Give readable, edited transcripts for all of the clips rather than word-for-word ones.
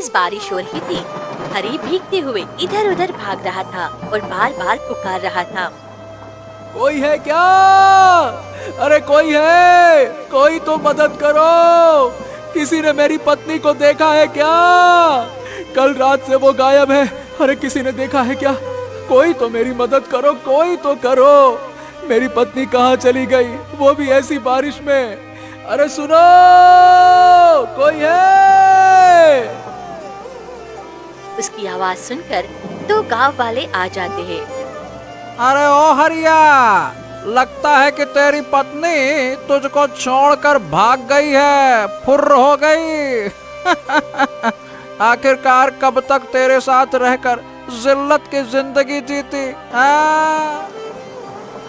तेज बारिश हो रही थी। हरी भीगते हुए इधर उधर भाग रहा था और बार बार पुकार रहा था। कोई है क्या? अरे कोई है? कोई तो मदद करो। किसी ने मेरी पत्नी को देखा है क्या? कल रात से वो गायब है। अरे किसी ने देखा है क्या? कोई तो मेरी मदद करो, कोई तो करो। मेरी पत्नी कहाँ चली गई, वो भी ऐसी बारिश में? अरे सुनो, कोई है? उसकी आवाज सुनकर दो गांव वाले आ जाते हैं। अरे ओ हरिया, लगता है कि तेरी पत्नी तुझको छोड़कर भाग गई है, फुर्र हो गई। आखिरकार कब तक तेरे साथ रहकर जिल्लत की जिंदगी जीती?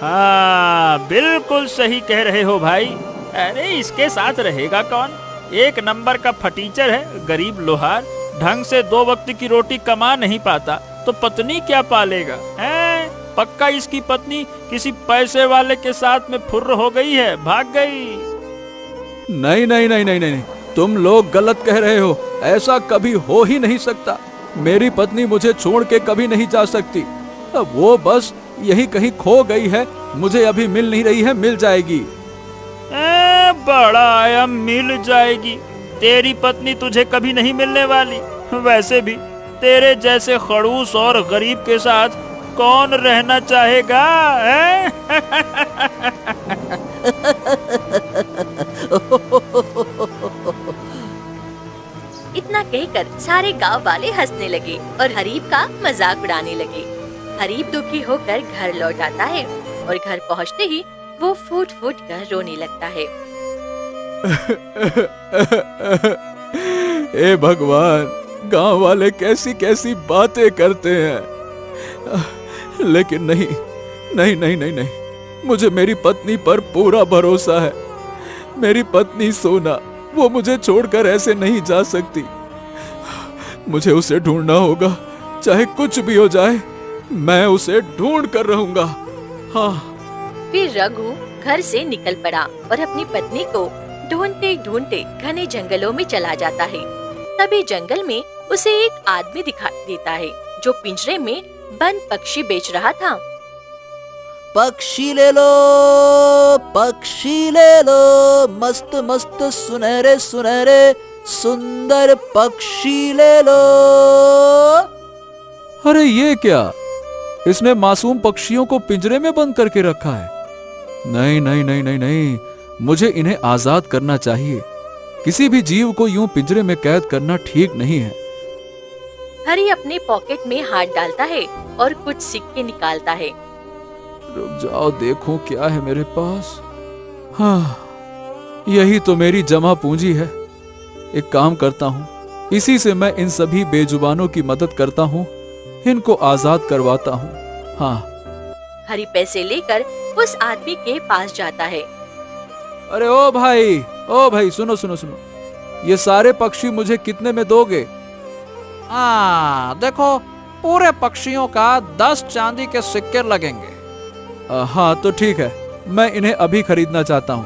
हाँ, बिल्कुल सही कह रहे हो भाई। अरे इसके साथ रहेगा कौन? एक नंबर का फटीचर है, गरीब लोहार, ढंग से 2 वक्त की रोटी कमा नहीं पाता तो पत्नी क्या पालेगा? हैं? पक्का इसकी पत्नी किसी पैसे वाले के साथ में फुर्र हो गई है, भाग गई। नहीं नहीं नहीं नहीं नहीं, तुम लोग गलत कह रहे हो। ऐसा कभी हो ही नहीं सकता। मेरी पत्नी मुझे छोड़ के कभी नहीं जा सकती। वो बस यही कहीं खो गई है, मुझे अभी मिल नहीं रही है, मिल जाएगी। बड़ा आया, मिल जाएगी। तेरी पत्नी तुझे कभी नहीं मिलने वाली। वैसे भी तेरे जैसे खड़ूस और गरीब के साथ कौन रहना चाहेगा? इतना कहकर सारे गांव वाले हंसने लगे और हरीब का मजाक उड़ाने लगे। हरीब दुखी होकर घर लौट आता है और घर पहुंचते ही वो फूट फूट कर रोने लगता है। हे भगवान, गांव वाले कैसी कैसी बातें करते हैं। लेकिन नहीं नहीं नहीं नहीं नहीं, मुझे मेरी पत्नी पर पूरा भरोसा है। मेरी पत्नी सोना, वो मुझे छोड़कर ऐसे नहीं जा सकती। मुझे उसे ढूंढना होगा, चाहे कुछ भी हो जाए, मैं उसे ढूंढ कर रहूंगा। हाँ। फिर रघु घर से निकल पड़ा और अपनी पत्नी को ढूंढते ढूंढते घने जंगलों में चला जाता है। तभी जंगल में उसे एक आदमी दिखाई देता है जो पिंजरे में बंद पक्षी बेच रहा था। पक्षी ले लो, पक्षी ले लो, मस्त मस्त सुनहरे सुनहरे सुंदर पक्षी ले लो। अरे ये क्या? इसने मासूम पक्षियों को पिंजरे में बंद करके रखा है। नहीं नहीं नहीं नहीं नहीं, मुझे इन्हें आजाद करना चाहिए। किसी भी जीव को यूं पिंजरे में कैद करना ठीक नहीं है। हरी अपने पॉकेट में हाथ डालता है और कुछ सिक्के निकालता है। रुक जाओ, देखूं क्या है मेरे पास। हाँ, यही तो मेरी जमा पूंजी है। एक काम करता हूँ, इसी से मैं इन सभी बेजुबानों की मदद करता हूँ, इनको आजाद करवाता हूँ। हाँ। हरी पैसे लेकर उस आदमी के पास जाता है। अरे ओ भाई, सुनो सुनो सुनो, ये सारे पक्षी मुझे कितने में दोगे? देखो, पूरे पक्षियों का 10 चांदी के सिक्के लगेंगे। हाँ तो ठीक है, मैं इन्हें अभी खरीदना चाहता हूँ।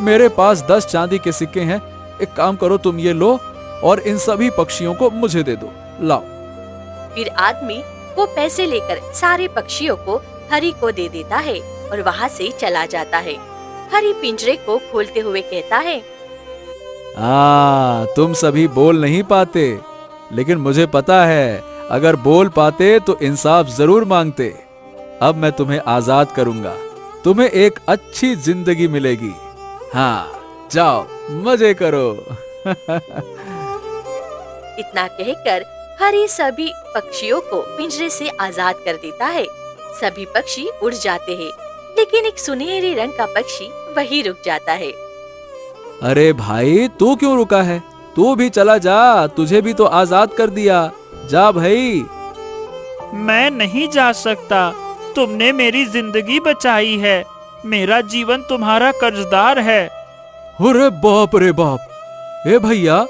मेरे पास 10 चांदी के सिक्के हैं। एक काम करो, तुम ये लो और इन सभी पक्षियों को मुझे दे दो। लाओ। फिर आदमी वो पैसे लेकर सारे पक्षियों को हरी को दे देता है और वहाँ से चला जाता है। हरी पिंजरे को खोलते हुए कहता है, तुम सभी बोल नहीं पाते, लेकिन मुझे पता है, अगर बोल पाते तो इंसाफ जरूर मांगते। अब मैं तुम्हें आजाद करूंगा, तुम्हें एक अच्छी जिंदगी मिलेगी। हाँ, जाओ मजे करो। इतना कहकर हरी सभी पक्षियों को पिंजरे से आजाद कर देता है। सभी पक्षी उड़ जाते हैं, लेकिन एक सुनहरे रंग का पक्षी वहीं रुक जाता है। अरे भाई, तू क्यों रुका है? तू भी चला जा, तुझे भी तो आजाद कर दिया। जा भाई। मैं नहीं जा सकता, तुमने मेरी जिंदगी बचाई है। मेरा जीवन तुम्हारा कर्जदार है। अरे बाप रे बाप! ए भैया,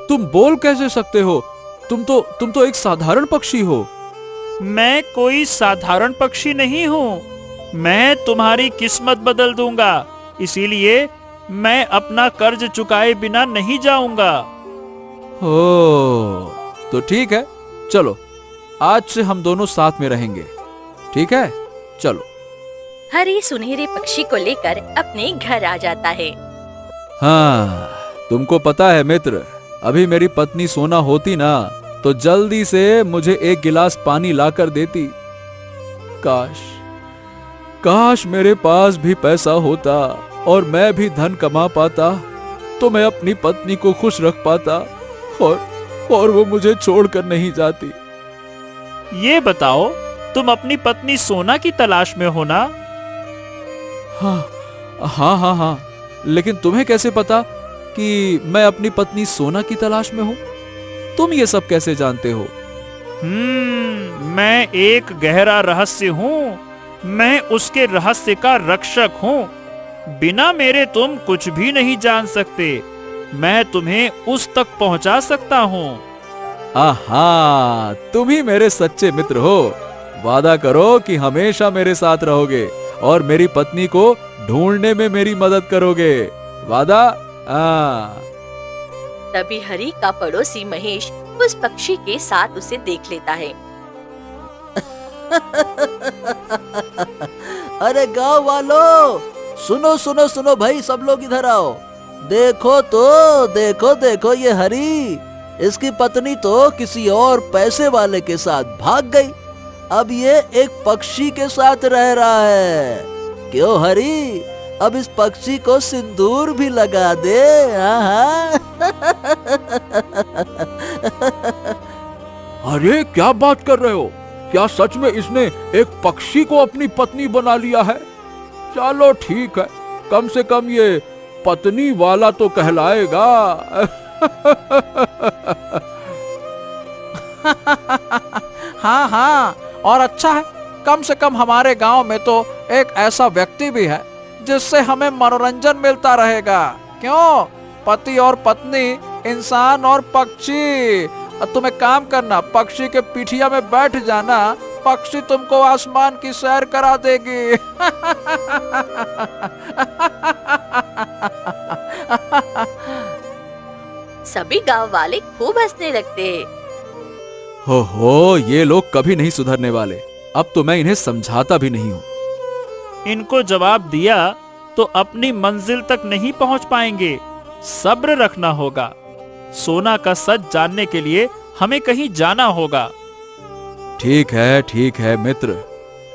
तुम बोल कैसे सकते हो? तुम तो एक साधारण पक्षी हो। मैं कोई साधारण पक्षी नहीं हूँ। मैं तुम्हारी किस्मत बदल दूंगा, इसीलिए मैं अपना कर्ज चुकाए बिना नहीं जाऊंगा। ओ, तो ठीक है, चलो आज से हम दोनों साथ में रहेंगे, ठीक है? चलो। हरी सुनहरे पक्षी को लेकर अपने घर आ जाता है। हाँ, तुमको पता है मित्र, अभी मेरी पत्नी सोना होती ना तो जल्दी से मुझे एक गिलास पानी लाकर देती। काश मेरे पास भी पैसा होता और मैं भी धन कमा पाता तो मैं अपनी पत्नी को खुश रख पाता और वो मुझे छोड़कर नहीं जाती। ये बताओ, तुम अपनी पत्नी सोना की तलाश में हो ना? हाँ, लेकिन तुम्हें कैसे पता कि मैं अपनी पत्नी सोना की तलाश में हूँ? तुम ये सब कैसे जानते हो? मैं एक गहरा रहस्य हूँ। मैं उसके रहस्य का रक्षक हूँ। बिना मेरे तुम कुछ भी नहीं जान सकते। मैं तुम्हें उस तक पहुँचा सकता हूँ। आहा, तुम ही मेरे सच्चे मित्र हो। वादा करो कि हमेशा मेरे साथ रहोगे और मेरी पत्नी को ढूंढने में मेरी मदद करोगे। वादा? तभी हरी का पड़ोसी महेश उस पक्षी के साथ उसे देख लेता है। अरे गांव वालों, सुनो सुनो सुनो भाई, सब लोग इधर आओ। देखो ये हरी, इसकी पत्नी तो किसी और पैसे वाले के साथ भाग गई। अब ये एक पक्षी के साथ रह रहा है। क्यों हरी, अब इस पक्षी को सिंदूर भी लगा दे। अरे क्या बात कर रहे हो? क्या सच में इसने एक पक्षी को अपनी पत्नी बना लिया है? चलो ठीक है, कम से कम ये पत्नी वाला तो कहलाएगा। हाँ, और अच्छा है, कम से कम हमारे गांव में तो एक ऐसा व्यक्ति भी है जिससे हमें मनोरंजन मिलता रहेगा। क्यों? पति और पत्नी, इंसान और पक्षी। तुम एक काम करना, पक्षी के पीठिया में बैठ जाना, पक्षी तुमको आसमान की सैर करा देगी। सभी गांव वाले खूब हंसने लगते हैं। हो, ये लोग कभी नहीं सुधरने वाले। अब तो मैं इन्हें समझाता भी नहीं हूँ। इनको जवाब दिया तो अपनी मंजिल तक नहीं पहुंच पाएंगे। सब्र रखना होगा। सोना का सच जानने के लिए हमें कहीं जाना होगा। ठीक है मित्र,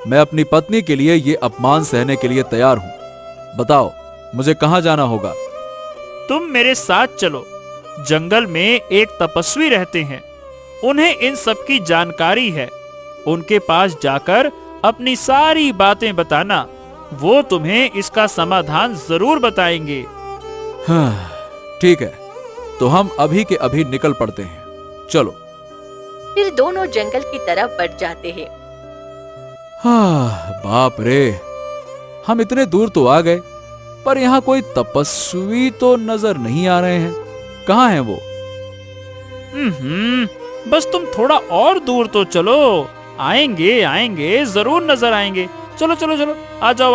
मैं अपनी पत्नी के लिए ये अपमान सहने के लिए तैयार हूँ। बताओ, मुझे कहाँ जाना होगा? तुम मेरे साथ चलो। जंगल में एक तपस्वी रहते हैं। उन्हें इन सब की जानकारी है। उनके पास जाकर अपनी सारी बातें बताना। वो तुम्हें इसका समाधान जरूर बताएंगे। हाँ, ठीक है, तो हम अभी के अभी निकल पड़ते हैं। चलो। फिर दोनों जंगल की तरफ बढ़ जाते हैं। हाँ, बाप रे, हम इतने दूर तो आ गए, पर यहाँ कोई तपस्वी तो नजर नहीं आ रहे हैं। कहाँ हैं वो? बस तुम थोड़ा और दूर तो चलो। आएंगे, जरूर नजर आएंगे। चलो, आ जाओ।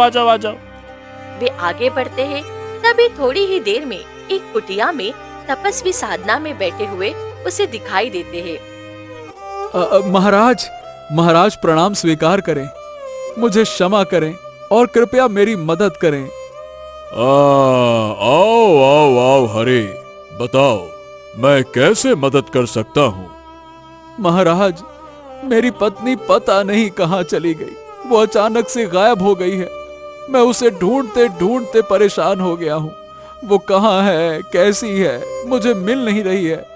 वे आगे बढ़ते हैं। तभी थोड़ी ही देर में एक कुटिया में तपस्वी साधना में बैठे हुए उसे दिखाई देते हैं। महाराज प्रणाम स्वीकार करें। मुझे क्षमा करें और कृपया मेरी मदद करें। आओ हरे, बताओ मैं कैसे मदद कर सकता हूँ? महाराज, मेरी पत्नी पता नहीं कहाँ चली गई। वो अचानक से गायब हो गई है। मैं उसे ढूंढते ढूंढते परेशान हो गया हूँ। वो कहाँ है, कैसी है, मुझे मिल नहीं रही है।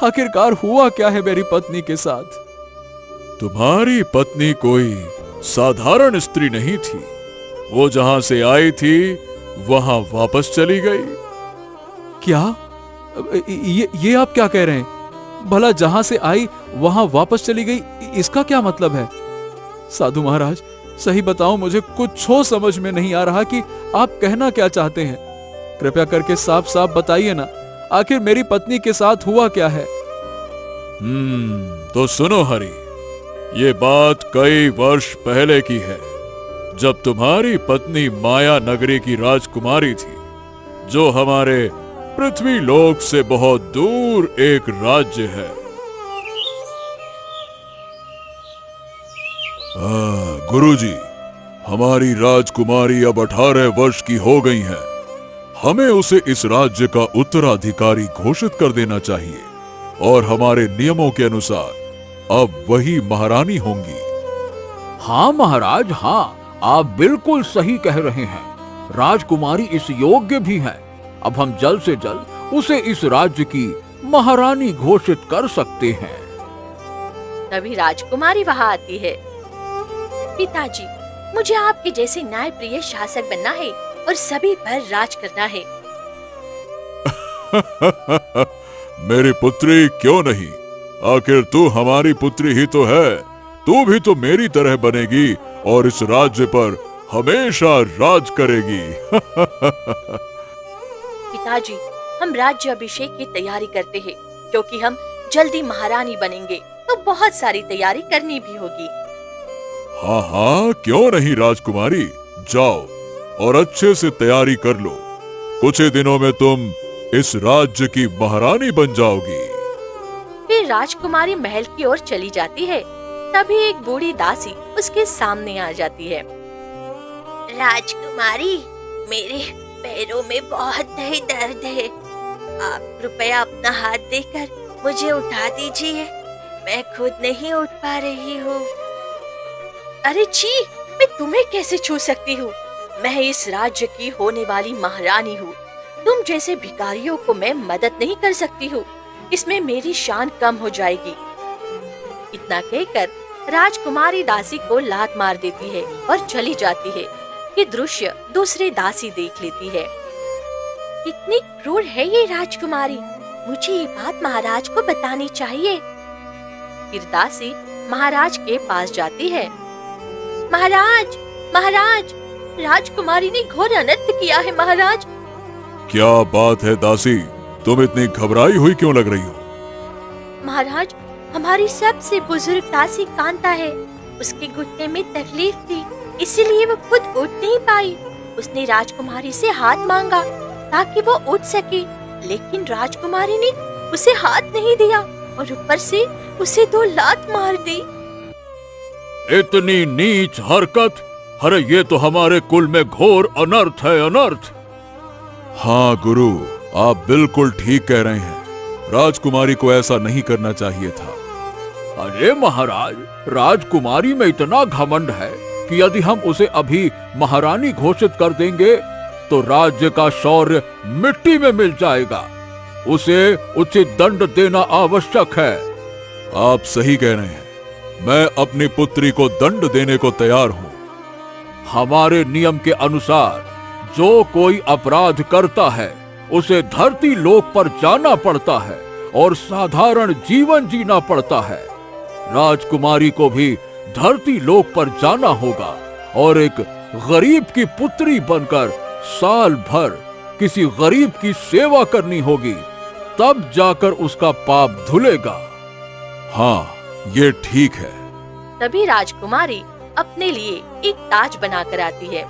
आखिरकार हुआ क्या है मेरी पत्नी के साथ? तुम्हारी पत्नी कोई साधारण स्त्री नहीं थी। वो जहां से आई थी वहां वापस चली गई। क्या? ये आप क्या कह रहे हैं? भला जहां से आई वहां वापस चली गई, इसका क्या मतलब है? साधु महाराज, सही बताओ, मुझे कुछ समझ में नहीं आ रहा कि आप कहना क्या चाहते हैं। कृपया करके साफ साफ बताइए ना, आखिर मेरी पत्नी के साथ हुआ क्या है? तो सुनो हरि, ये बात कई वर्ष पहले की है, जब तुम्हारी पत्नी माया नगरी की राजकुमारी थी, जो हमारे पृथ्वी लोक से बहुत दूर एक राज्य है। गुरुजी, हमारी राजकुमारी अब 18 वर्ष की हो गई है। हमें उसे इस राज्य का उत्तराधिकारी घोषित कर देना चाहिए और हमारे नियमों के अनुसार अब वही महारानी होंगी। हाँ महाराज, हाँ, आप बिल्कुल सही कह रहे हैं। राजकुमारी इस योग्य भी है। अब हम जल्द से जल्द उसे इस राज्य की महारानी घोषित कर सकते हैं। तभी राजकुमारी वहाँ आती है। पिताजी, मुझे आपके जैसे न्यायप्रिय शासक बनना है और सभी पर राज करना है। मेरी पुत्री क्यों नहीं, आखिर तू हमारी पुत्री ही तो है। तू भी तो मेरी तरह बनेगी और इस राज्य पर हमेशा राज करेगी। पिताजी, हम राज्य अभिषेक की तैयारी करते हैं क्योंकि हम जल्दी महारानी बनेंगे, तो बहुत सारी तैयारी करनी भी होगी। हाँ हाँ, क्यों नहीं राजकुमारी, जाओ और अच्छे से तैयारी कर लो। कुछ ही दिनों में तुम इस राज्य की महारानी बन जाओगी। फिर राजकुमारी महल की ओर चली जाती है। तभी एक बूढ़ी दासी उसके सामने आ जाती है। राजकुमारी, मेरे पैरों में बहुत दर्द है। आप कृपया अपना हाथ देकर मुझे उठा दीजिए, मैं खुद नहीं उठ पा रही हूँ। अरे छी, मैं तुम्हें कैसे छू सकती हूँ? मैं इस राज्य की होने वाली महारानी हूँ। तुम जैसे भिखारियों को मैं मदद नहीं कर सकती हूँ, इसमें मेरी शान कम हो जाएगी। इतना कहकर राजकुमारी दासी को लात मार देती है और चली जाती है। ये दृश्य दूसरी दासी देख लेती है। कितनी क्रूर है ये राजकुमारी, मुझे ये बात महाराज को बतानी चाहिए। फिर दासी महाराज के पास जाती है। महाराज, महाराज, राजकुमारी ने घोर अनर्थ किया है महाराज। क्या बात है दासी, तुम इतनी घबराई हुई क्यों लग रही हो? महाराज, हमारी सबसे बुजुर्ग दासी कांता है। उसके घुटने में तकलीफ थी, इसीलिए वो खुद उठ नहीं पाई। उसने राजकुमारी से हाथ मांगा ताकि वो उठ सके, लेकिन राजकुमारी ने उसे हाथ नहीं दिया और ऊपर से उसे 2 लात मार दी। इतनी नीच हरकत! अरे ये तो हमारे कुल में घोर अनर्थ है, अनर्थ। हाँ गुरु, आप बिल्कुल ठीक कह रहे हैं। राजकुमारी को ऐसा नहीं करना चाहिए था। अरे महाराज, राजकुमारी में इतना घमंड है कि यदि हम उसे अभी महारानी घोषित कर देंगे तो राज्य का शौर्य मिट्टी में मिल जाएगा। उसे उचित दंड देना आवश्यक है। आप सही कह रहे हैं, मैं अपनी पुत्री को दंड देने को तैयार हूँ। हमारे नियम के अनुसार जो कोई अपराध करता है उसे धरती लोक पर जाना पड़ता है और साधारण जीवन जीना पड़ता है। राजकुमारी को भी धरती लोक पर जाना होगा और एक गरीब की पुत्री बनकर साल भर किसी गरीब की सेवा करनी होगी, तब जाकर उसका पाप धुलेगा। हाँ, ये ठीक है। तभी राजकुमारी अपने लिए एक ताज बनाकर आती है।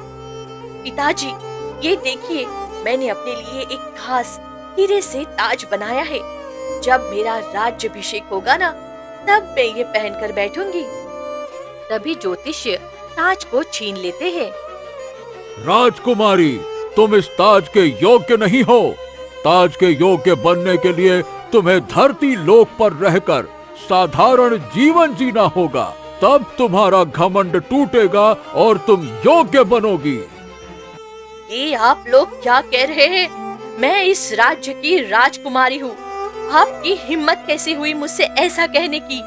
पिताजी, ये देखिए, मैंने अपने लिए एक खास हीरे से ताज बनाया है। जब मेरा राज्याभिषेक होगा ना, तब मैं ये पहनकर बैठूंगी। तभी ज्योतिष्य ताज को छीन लेते हैं। राजकुमारी, तुम इस ताज के योग्य नहीं हो। ताज के योग्य बनने के लिए तुम्हें धरती लोक पर रहकर साधारण जीवन जीना होगा, तब तुम्हारा घमंड टूटेगा और तुम योग्य बनोगी। ये आप लोग क्या कह रहे हैं? मैं इस राज्य की राजकुमारी हूँ। आपकी हिम्मत कैसे हुई मुझसे ऐसा कहने की?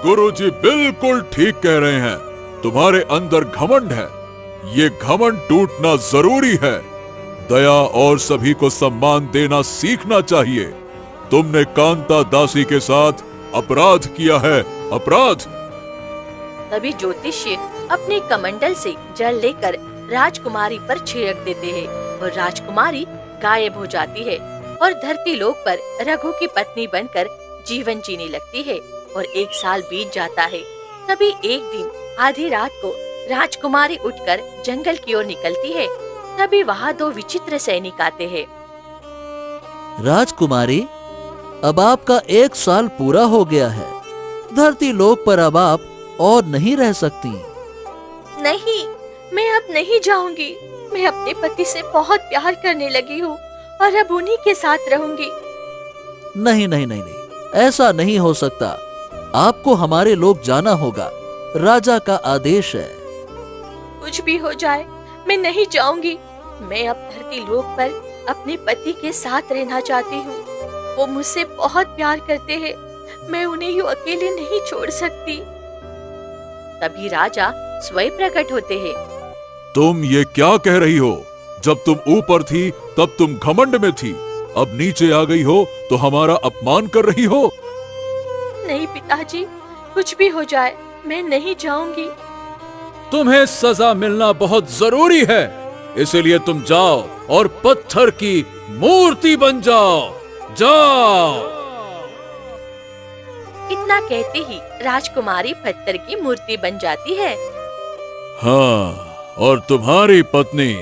गुरुजी बिल्कुल ठीक कह रहे हैं। तुम्हारे अंदर घमंड है, ये घमंड टूटना जरूरी है। दया और सभी को सम्मान देना सीखना चाहिए। तुमने कांता दासी के साथ अपराध किया है, अपराध। तभी ज्योतिषी अपने कमंडल से जल लेकर राजकुमारी पर छिड़क देते हैं और राजकुमारी गायब हो जाती है और धरती लोक पर रघु की पत्नी बनकर जीवन जीने लगती है। और 1 साल बीत जाता है। तभी एक दिन आधी रात को राजकुमारी उठकर जंगल की ओर निकलती है। तभी वहाँ 2 विचित्र सैनिक आते हैं। राजकुमारी, अब आपका 1 साल पूरा हो गया है। धरती लोक पर अब आप और नहीं रह सकती। नहीं, मैं अब नहीं जाऊंगी। मैं अपने पति से बहुत प्यार करने लगी हूँ और अब उन्हीं के साथ रहूंगी। नहीं नहीं नहीं नहीं, ऐसा नहीं हो सकता। आपको हमारे लोग जाना होगा। राजा का आदेश है। कुछ भी हो जाए, मैं नहीं जाऊंगी। मैं अब धरती लोक पर अपने पति के साथ रहना चाहती हूँ। वो मुझसे बहुत प्यार करते हैं। मैं उन्हें यूं अकेले नहीं छोड़ सकती। तभी राजा स्वयं प्रकट होते हैं। तुम ये क्या कह रही हो? जब तुम ऊपर थी तब तुम घमंड में थी, अब नीचे आ गई हो तो हमारा अपमान कर रही हो। नहीं पिताजी, कुछ भी हो जाए, मैं नहीं जाऊंगी। तुम्हें सजा मिलना बहुत जरूरी है, इसलिए तुम जाओ और पत्थर की मूर्ति बन जाओ। जाओ। इतना कहते ही राजकुमारी पत्थर की मूर्ति बन जाती है। हाँ, और तुम्हारी पत्नी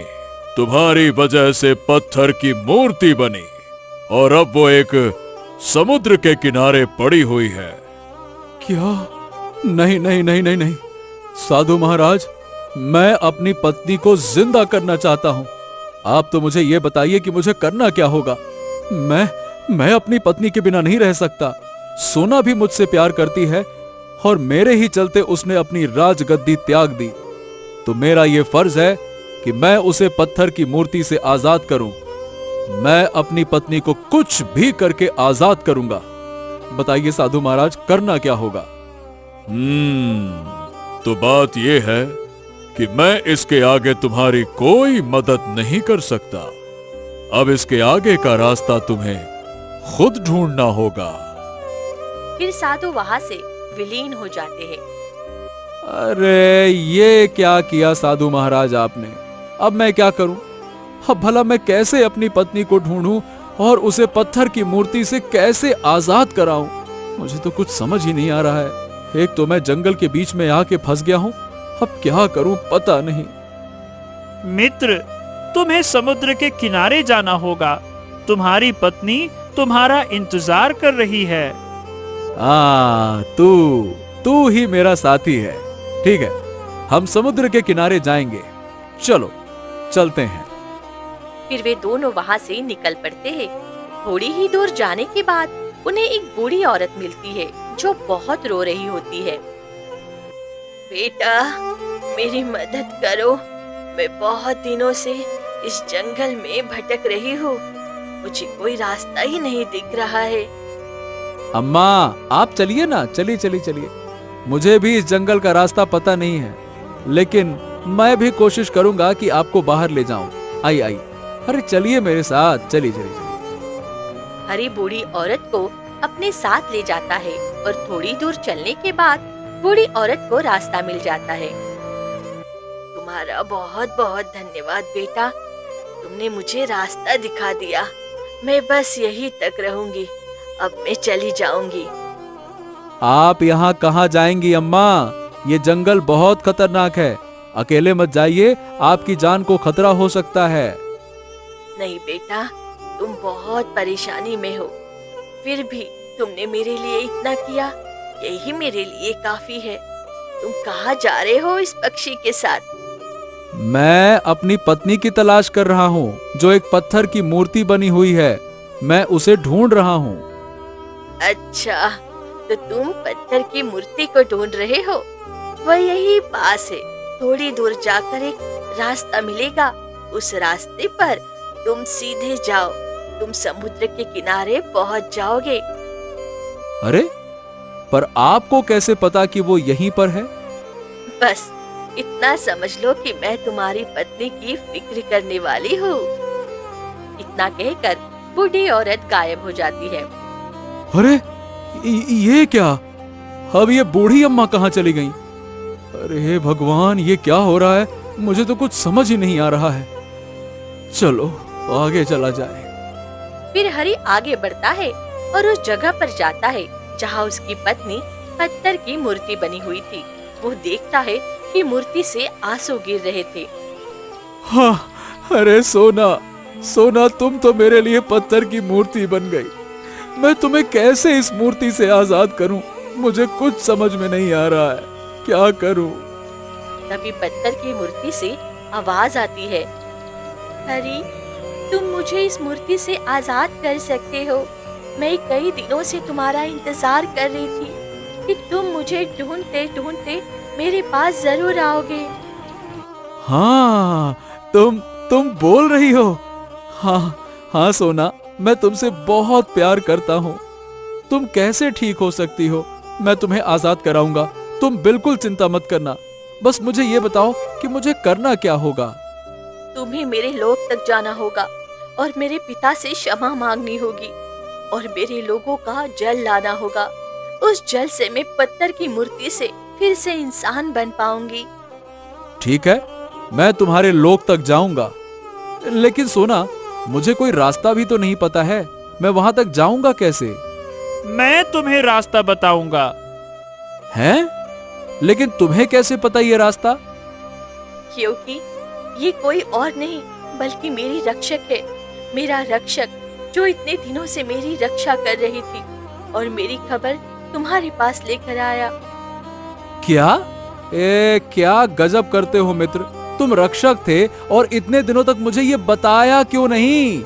तुम्हारी वजह से पत्थर की मूर्ति बनी और अब वो एक समुद्र के किनारे पड़ी हुई है। क्या? नहीं नहीं नहीं नहीं नहीं, साधु महाराज, मैं अपनी पत्नी को जिंदा करना चाहता हूँ। आप तो मुझे ये बताइए कि मुझे करना क्या होगा। मैं अपनी पत्नी के बिना नहीं रह सकता। सोना भी मुझसे प्यार करती है और मेरे ही चलते उसने अपनी राजगद्दी त्याग दी। तो मेरा ये फर्ज है कि मैं उसे पत्थर की मूर्ति से आजाद करूं। मैं अपनी पत्नी को कुछ भी करके आजाद करूंगा। बताइए साधु महाराज, करना क्या होगा? तो बात यह है कि मैं इसके आगे तुम्हारी कोई मदद नहीं कर सकता। अब इसके आगे का रास्ता तुम्हें खुद ढूंढना होगा। फिर साधु वहाँ से विलीन हो जाते हैं। अरे ये क्या किया साधु महाराज आपने? अब मैं क्या करूं? अब भला मैं कैसे अपनी पत्नी को ढूंढूं और उसे पत्थर की मूर्ति से कैसे आजाद कराऊं? मुझे तो कुछ समझ ही नहीं आ रहा है। एक तो मैं जंगल के बीच में आके फंस गया हूं, अब क्या करूं पता नहीं। मित्र, तुम्हें समुद्र के किनारे जाना होगा। तुम्हारी पत्नी तुम्हारा इंतजार कर रही है। तू ही मेरा साथी है। ठीक है, हम समुद्र के किनारे जाएंगे। चलो चलते हैं। फिर वे दोनों वहाँ से निकल पड़ते हैं। थोड़ी ही दूर जाने के बाद उन्हें एक बूढ़ी औरत मिलती है जो बहुत रो रही होती है। बेटा, मेरी मदद करो। मैं बहुत दिनों से इस जंगल में भटक रही हूँ। मुझे कोई रास्ता ही नहीं दिख रहा है। अम्मा, आप चलिए ना, चलिए चलिए चलिए। मुझे भी इस जंगल का रास्ता पता नहीं है, लेकिन मैं भी कोशिश करूंगा कि आपको बाहर ले जाऊं। आई आई, अरे चलिए मेरे साथ, चलिए चलिए चलिए। हरी बूढ़ी औरत को अपने साथ ले जाता है और थोड़ी दूर चलने के बाद बूढ़ी औरत को रास्ता मिल जाता है। तुम्हारा बहुत बहुत धन्यवाद बेटा, तुमने मुझे रास्ता दिखा दिया। मैं बस यहीं तक रहूंगी, अब मैं चली जाऊंगी। आप यहाँ कहाँ जाएंगी अम्मा? ये जंगल बहुत खतरनाक है। अकेले मत जाइए, आपकी जान को खतरा हो सकता है। नहीं बेटा, तुम बहुत परेशानी में हो, फिर भी तुमने मेरे लिए इतना किया, यही मेरे लिए काफी है। तुम कहाँ जा रहे हो इस पक्षी के साथ? मैं अपनी पत्नी की तलाश कर रहा हूँ, जो एक पत्थर की मूर्ति बनी हुई है। मैं उसे ढूंढ रहा हूँ। अच्छा, तो तुम पत्थर की मूर्ति को ढूंढ रहे हो? वह यही पास है। थोड़ी दूर जाकर एक रास्ता मिलेगा, उस रास्ते पर तुम सीधे जाओ, तुम समुद्र के किनारे पहुंच जाओगे। अरे, पर आपको कैसे पता कि वो यहीं पर है? बस इतना समझ लो कि मैं तुम्हारी पत्नी की फिक्र करने वाली हूँ। इतना कहकर बूढ़ी औरत गायब हो जाती है। अरे ये क्या? अब ये बूढ़ी अम्मा कहाँ चली गईं? अरे भगवान, ये क्या हो रहा है? मुझे तो कुछ समझ ही नहीं आ रहा है। चलो आगे चला जाए। फिर हरी आगे बढ़ता है और उस जगह पर जाता है जहाँ उसकी पत्नी पत्थर की मूर्ति बनी हुई थी। वो देखता है कि मूर्ति से आंसू गिर रहे थे। हाँ, अरे सोना, सोना, तुम तो मेरे लिए पत्थर की मूर्ति बन गई। मैं तुम्हें कैसे इस मूर्ति से आजाद करूं? मुझे कुछ समझ में नहीं आ रहा है, क्या करूं? तभी पत्थर की मूर्ति से आवाज आती है, हरी, तुम मुझे इस मूर्ति से आजाद कर सकते हो। मैं कई दिनों से तुम्हारा इंतजार कर रही थी कि तुम मुझे ढूंढते ढूंढते मेरे पास जरूर आओगे। हाँ, तुम बोल रही हो। हाँ सोना, मैं तुमसे बहुत प्यार करता हूँ। तुम कैसे ठीक हो सकती हो? मैं तुम्हें आजाद कराऊंगा, तुम बिल्कुल चिंता मत करना। बस मुझे ये बताओ कि मुझे करना क्या होगा? तुम्हें मेरे लोक तक जाना होगा और मेरे पिता से क्षमा मांगनी होगी और मेरे लोगों का जल लाना होगा। उस जल से मैं पत्थर की मूर्ति से फिर से इंसान बन पाऊंगी। ठीक है, मैं तुम्हारे लोक तक जाऊंगा। लेकिन सोना, मुझे कोई रास्ता भी तो नहीं पता है। मैं वहां तक जाऊंगा कैसे? मैं तुम्हें रास्ता बताऊंगा। हैं? लेकिन तुम्हें कैसे पता ये रास्ता? क्योंकि ये कोई और नहीं बल्कि मेरी रक्षक है। मेरा रक्षक जो इतने दिनों से मेरी रक्षा कर रही थी और मेरी खबर तुम्हारे पास लेकर आया। क्या? क्या गजब करते हो मित्र। तुम रक्षक थे और इतने दिनों तक मुझे ये बताया क्यों नहीं?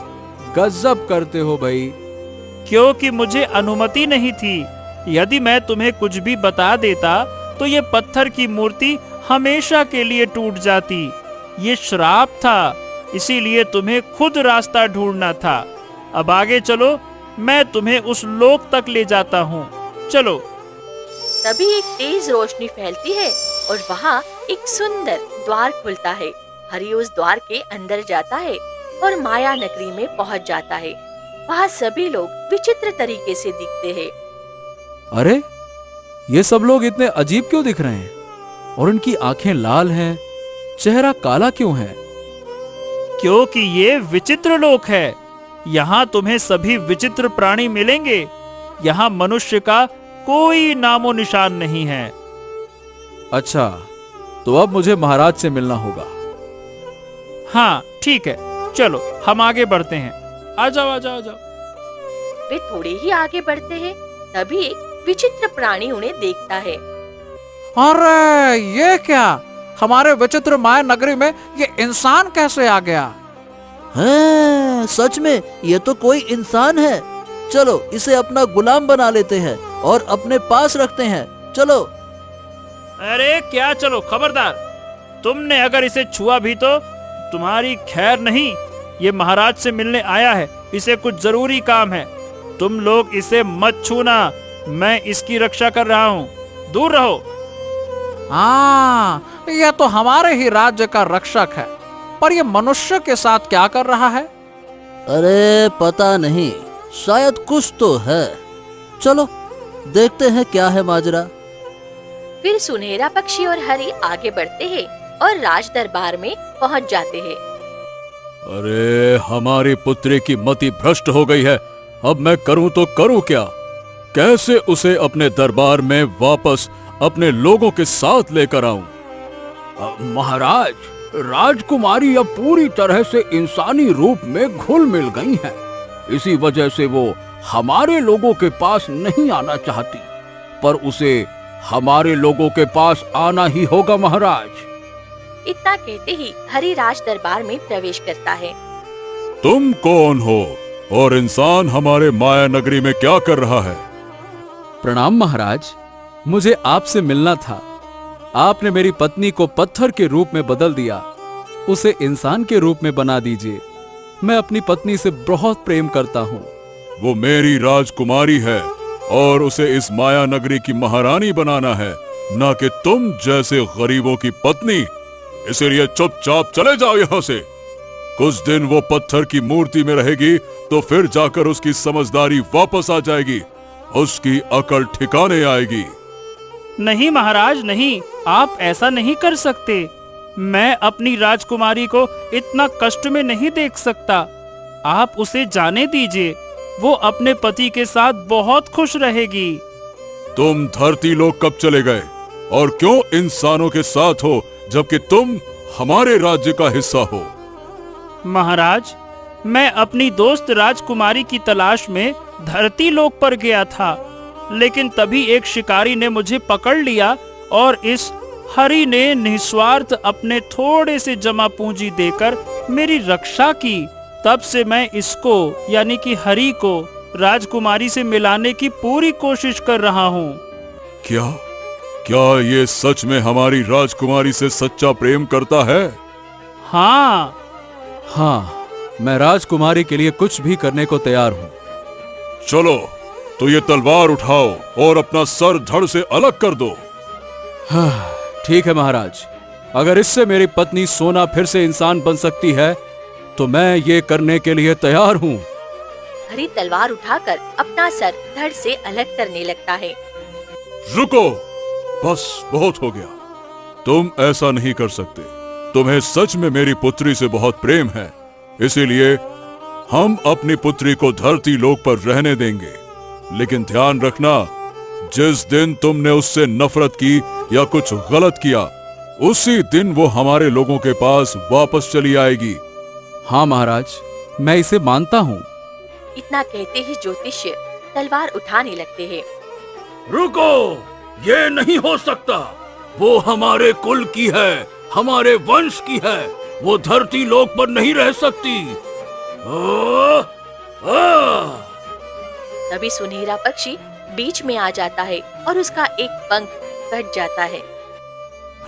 गजब करते हो भाई। क्योंकि मुझे अनुमति नहीं थी। यदि मैं तुम्हें कुछ भी बता देता तो ये पत्थर की मूर्ति हमेशा के लिए टूट जाती। ये श्राप था, इसीलिए तुम्हें खुद रास्ता ढूंढना था। अब आगे चलो, मैं तुम्हें उस लोक तक ले जाता हूँ। चलो। तभी एक तेज रोशनी फैलती है और वहाँ एक सुंदर द्वार खुलता है। हरि उस द्वार के अंदर जाता है और माया नगरी में पहुँच जाता है। वहाँ सभी लोग विचित्र तरीके से दिखते हैं। अरे, ये सब लोग इतने अजीब क्यों दिख रहे हैं? और उनकी आंखें लाल हैं, चेहरा काला क्यों है? क्योंकि ये विचित्र लोक है। यहाँ तुम्हें सभी विचित्र प्राणी मिलेंगे। यहाँ मनुष्य का कोई नामो निशान नहीं है। अच्छा, तो अब मुझे महाराज से मिलना होगा। हाँ ठीक है, चलो हम आगे बढ़ते हैं। आ जाओ आ जाओ आ जाओ। वे थोड़े ही आगे बढ़ते हैं, तभी एक विचित्र प्राणी उन्हें देखता है। अरे ये क्या? हमारे विचित्र माया नगरी में ये इंसान कैसे आ गया? हाँ, सच में ये तो कोई इंसान है। चलो इसे अपना गुलाम बना लेते हैं और अपने पास रखते हैं। चलो। अरे क्या चलो, खबरदार। तुमने अगर इसे छुआ भी तो तुम्हारी खैर नहीं। ये महाराज से मिलने आया है, इसे कुछ जरूरी काम है। तुम लोग इसे मत छूना, मैं इसकी रक्षा कर रहा हूँ। दूर रहो। हाँ, ये तो हमारे ही राज्य का रक्षक है, पर ये मनुष्य के साथ क्या कर रहा है? अरे पता नहीं, शायद कुछ तो है। चलो देखते हैं क्या है माजरा। फिर सुनहरा पक्षी और हरि आगे बढ़ते हैं और राज दरबार में पहुंच जाते हैं। अरे, हमारी पुत्री की मति भ्रष्ट हो गई है। अब मैं करूं तो करूं क्या? कैसे उसे अपने दरबार में वापस अपने लोगों के साथ लेकर आऊं? महाराज, राजकुमारी अब पूरी तरह से इंसानी रूप में घुल मिल गई हैं। इसी वजह से वो हमारे लोगों के पास नहीं आना चाहती, पर उसे हमारे लोगों के पास आना ही होगा महाराज। इतना कहते ही हरि राज दरबार में प्रवेश करता है। तुम कौन हो और इंसान हमारे माया नगरी में क्या कर रहा है? प्रणाम महाराज, मुझे आपसे मिलना था। आपने मेरी पत्नी को पत्थर के रूप में बदल दिया, उसे इंसान के रूप में बना दीजिए। मैं अपनी पत्नी से बहुत प्रेम करता हूँ। वो मेरी राजकुमारी है और उसे इस माया नगरी की महारानी बनाना है, ना कि तुम जैसे गरीबों की पत्नी। इसलिए चुपचाप चले जाओ यहाँ से। कुछ दिन वो पत्थर की मूर्ति में रहेगी तो फिर जाकर उसकी समझदारी वापस आ जाएगी, उसकी अकल ठिकाने आएगी। नहीं महाराज नहीं, आप ऐसा नहीं कर सकते। मैं अपनी राजकुमारी को इतना कष्ट में नहीं देख सकता। आप उसे जाने दीजिए, वो अपने पति के साथ बहुत खुश रहेगी। तुम धरती लोग कब चले गए और क्यों इंसानों के साथ हो, जबकि तुम हमारे राज्य का हिस्सा हो? महाराज, मैं अपनी दोस्त राजकुमारी की तलाश में धरती लोक पर गया था, लेकिन तभी एक शिकारी ने मुझे पकड़ लिया और इस हरि ने निस्वार्थ अपने थोड़े से जमा पूंजी देकर मेरी रक्षा की। तब से मैं इसको यानी कि हरि को राजकुमारी से मिलाने की पूरी कोशिश कर रहा हूँ। क्या क्या ये सच में हमारी राजकुमारी से सच्चा प्रेम करता है? हाँ, हाँ, मैं राजकुमारी के लिए कुछ भी करने को तैयार हूँ। चलो तो ये तलवार उठाओ और अपना सर धड़ से अलग कर दो। हाँ, ठीक है महाराज, अगर इससे मेरी पत्नी सोना फिर से इंसान बन सकती है तो मैं ये करने के लिए तैयार हूँ। हरि तलवार उठाकर अपना सर धड़ से अलग करने लगता है। रुको, बस बहुत हो गया। तुम ऐसा नहीं कर सकते। तुम्हें सच में मेरी पुत्री से बहुत प्रेम है, इसीलिए हम अपनी पुत्री को धरती लोक पर रहने देंगे। लेकिन ध्यान रखना, जिस दिन तुमने उससे नफरत की या कुछ गलत किया, उसी दिन वो हमारे लोगों के पास वापस चली आएगी। हाँ महाराज, मैं इसे मानता हूँ। इतना कहते ही ज्योतिष्य तलवार उठाने लगते हैं। रुको, ये नहीं हो सकता। वो हमारे कुल की है, हमारे वंश की है। वो धरती लोक पर नहीं रह सकती। तभी सुनहरा पक्षी बीच में आ जाता है और उसका एक पंख कट जाता है।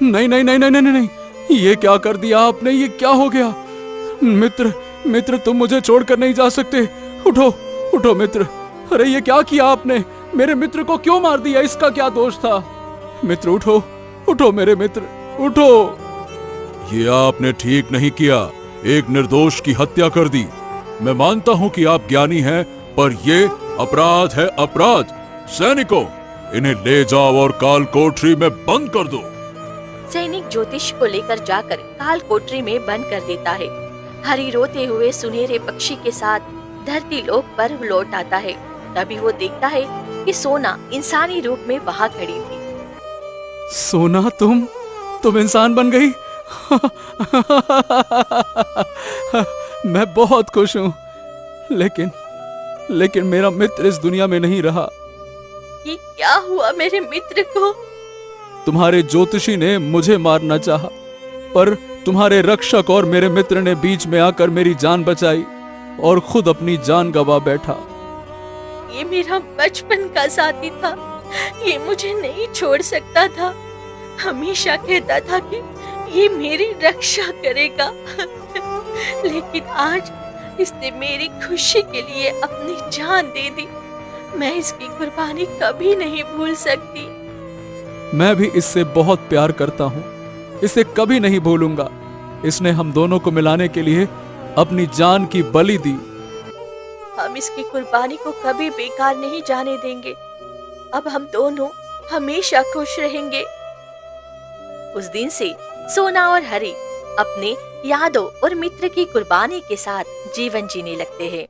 नहीं नहीं नहीं नहीं नहीं नहीं, ये क्या कर दिया आपने? ये क्या हो गया? मित्र, मित्र, तुम मुझे छोड़कर नहीं जा सकते। उठो, उठो मित्र। अरे ये क्या किया आपने? मेरे मित्र को क्यों मार दिया? इसका क्या दोष था? मित्र उठो, उठो मेरे मित्र, उठो। ये आपने ठीक नहीं किया, एक निर्दोष की हत्या कर दी। मैं मानता हूँ कि आप ज्ञानी हैं, पर ये अपराध है, अपराध। सैनिकों, इन्हें ले जाओ और काल कोठरी में बंद कर दो। सैनिक ज्योतिष को लेकर जाकर काल कोठरी में बंद कर देता है। हरि रोते हुए सुनहरे पक्षी के साथ धरती लोक पर लौट आता है। तभी वो देखता है कि सोना इंसानी रूप में वहाँ खड़ी थी। सोना, तुम इंसान बन गई। मैं बहुत खुश हूँ, लेकिन मेरा मित्र इस दुनिया में नहीं रहा। ये क्या हुआ मेरे मित्र को? तुम्हारे ज्योतिषी ने मुझे मारना चाहा, पर तुम्हारे रक्षक और मेरे मित्र ने बीच में आकर मेरी जान बचाई और खुद अपनी जान गंवा बैठा। ये मेरा बचपन का साथी था, ये मुझे नहीं छोड़ सकता था। हमेशा कहता था कि ये मेरी रक्षा करेगा। लेकिन आज इसने मेरी खुशी के लिए अपनी जान दे दी। मैं इसकी कुर्बानी कभी नहीं भूल सकती। मैं भी इससे बहुत प्यार करता हूँ, इसे कभी नहीं भूलूंगा। इसने हम दोनों को मिलाने के लिए अपनी जान की बलि दी। हम इसकी कुर्बानी को कभी बेकार नहीं जाने देंगे। अब हम दोनों हमेशा खुश रहेंगे। उस दिन से सोना और हरि अपने यादों और मित्र की कुर्बानी के साथ जीवन जीने लगते हैं।